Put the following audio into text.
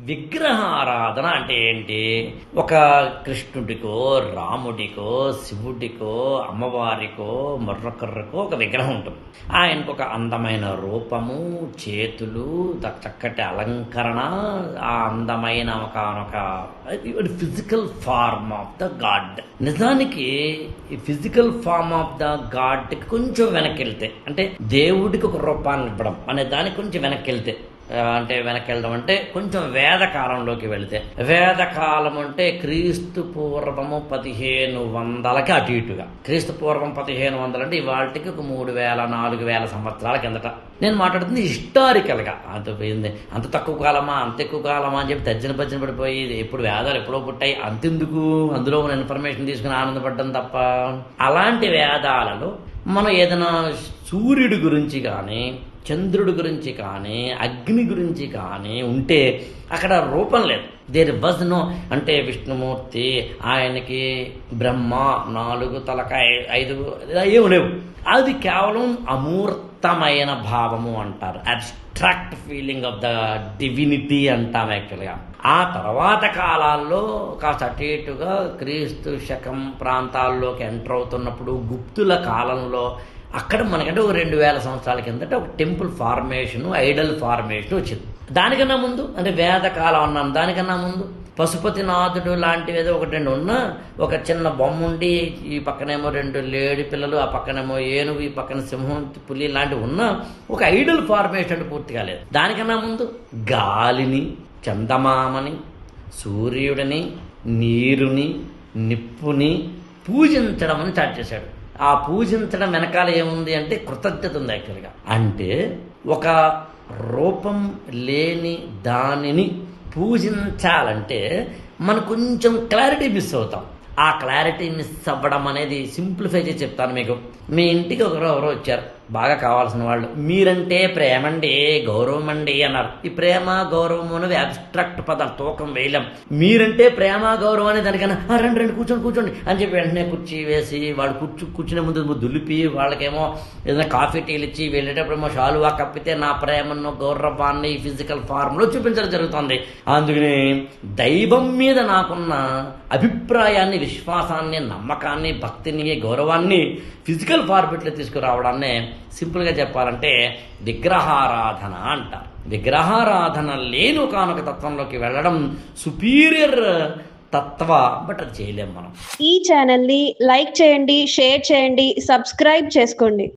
విగ్రహారాధన అంటే ఏంటి? ఒక కృష్ణుడికో, రాముడికో, శివుడికో, అమ్మవారికో, మరొకరికో ఒక విగ్రహం ఉంటుంది. ఆయనకు ఒక అందమైన రూపము, చేతులు, చక్కటి అలంకరణ, ఆ అందమైన ఒక physical form of the God. నిజానికి ఈ ఫిజికల్ ఫార్మ్ ఆఫ్ ద గాడ్కి కొంచెం వెనక్కి వెళ్తే, అంటే దేవుడికి ఒక రూపాన్ని ఇవ్వడం అనే దానికి కొంచెం వెనక్కి వెళ్తే, అంటే వెనక్కి వెళ్ళడం అంటే కొంచెం వేదకాలంలోకి వెళితే, వేదకాలం అంటే క్రీస్తు పూర్వము 1500కి అటు ఇటుగా. క్రీస్తు పూర్వం 1500 అంటే ఇవాళకి ఒక 3000-4000 సంవత్సరాల కిందట నేను మాట్లాడుతుంది హిస్టారికల్గా. అంత తక్కువ కాలమా, అంత ఎక్కువ కాలమా అని చెప్పి తర్జన పడిపోయి ఎప్పుడు వేదాలు ఎప్పుడో పుట్టాయి అంతెందుకు, అందులో ఉన్న ఇన్ఫర్మేషన్ తీసుకుని ఆనందపడ్డం తప్ప. అలాంటి వేదాలలో మనం ఏదైనా సూర్యుడి గురించి కానీ, చంద్రుడి గురించి కానీ, అగ్ని గురించి కానీ ఉంటే అక్కడ రూపం లేదు. దేర్ వాజ్ నో, అంటే విష్ణుమూర్తి, ఆయనకి బ్రహ్మ 4 తలకాయ 5 ఏమి లేవు. అది కేవలం అమూర్తమైన భావము అంటారు, abstract feeling of the divinity అంటాం యాక్చువల్గా. ఆ తర్వాత కాలాల్లో కాస్త అటు ఇటుగా క్రీస్తు శకం ప్రాంతాల్లోకి ఎంటర్ అవుతున్నప్పుడు, గుప్తుల కాలంలో అక్కడ మనకంటే ఒక 2000 సంవత్సరాల కిందట ఒక టెంపుల్ ఫార్మేషన్, ఐడల్ ఫార్మేషన్ వచ్చింది. దానికన్నా ముందు, అంటే వేదకాలం అన్నాను, దానికన్నా ముందు పశుపతినాథుడు లాంటివి ఏదో 1-2 ఉన్నా, ఒక చిన్న బొమ్మ ఉండి ఈ పక్కనేమో 2 లేడి పిల్లలు, ఆ పక్కనేమో ఏనుగు, ఈ పక్కన సింహం, పులి లాంటివి ఉన్నా ఒక ఐడల్ ఫార్మేషన్ పూర్తి కాలేదు. దానికన్నా ముందు గాలిని, చందమామని, సూర్యుడిని, నీరుని, నిప్పుని పూజించడం అని స్టార్ట్ చేశాడు. ఆ పూజించడం వెనకాల ఏముంది అంటే కృతజ్ఞత ఉంది యాక్చువల్గా. అంటే ఒక రూపం లేని దానిని పూజించాలంటే మనం కొంచెం క్లారిటీ మిస్ అవుతాం. ఆ క్లారిటీ మిస్ అవ్వడం అనేది సింప్లిఫై చేసి చెప్తాను మీకు. మీ ఇంటికి ఎవరో వచ్చారు, బాగా కావాల్సిన వాళ్ళు. మీరంటే ప్రేమండి, గౌరవం అండి అన్నారు. ఈ ప్రేమ గౌరవం అనేవి అబ్స్ట్రాక్ట్ పదాలు, తూకం వేయలేం. మీరంటే ప్రేమ గౌరవం అనే దానికన్నా రండి కూర్చోండి అని చెప్పి వెంటనే కుర్చీ వేసి వాళ్ళు కూర్చునే ముందు దులిపి, వాళ్ళకేమో ఏదైనా కాఫీ టీలు ఇచ్చి, వెళ్ళేటప్పుడేమో షాలువా కప్పితే నా ప్రేమను గౌరవాన్ని ఫిజికల్ ఫార్మ్లో చూపించడం జరుగుతుంది. అందుకని దైవం మీద నాకున్న అభిప్రాయాన్ని, విశ్వాసాన్ని, నమ్మకాన్ని, భక్తిని, గౌరవాన్ని ఫిజికల్ ఫార్మెట్లో తీసుకురావడాన్ని సింపుల్గా చెప్పాలంటే విగ్రహారాధన అంటారు. విగ్రహారాధన లేని ఒకానొక తత్వంలోకి వెళ్ళడం సుపీరియర్ తత్వ, బట్ అది చేయలేం మనం. ఈ ఛానల్ని లైక్ చేయండి, షేర్ చేయండి, సబ్స్క్రైబ్ చేసుకోండి.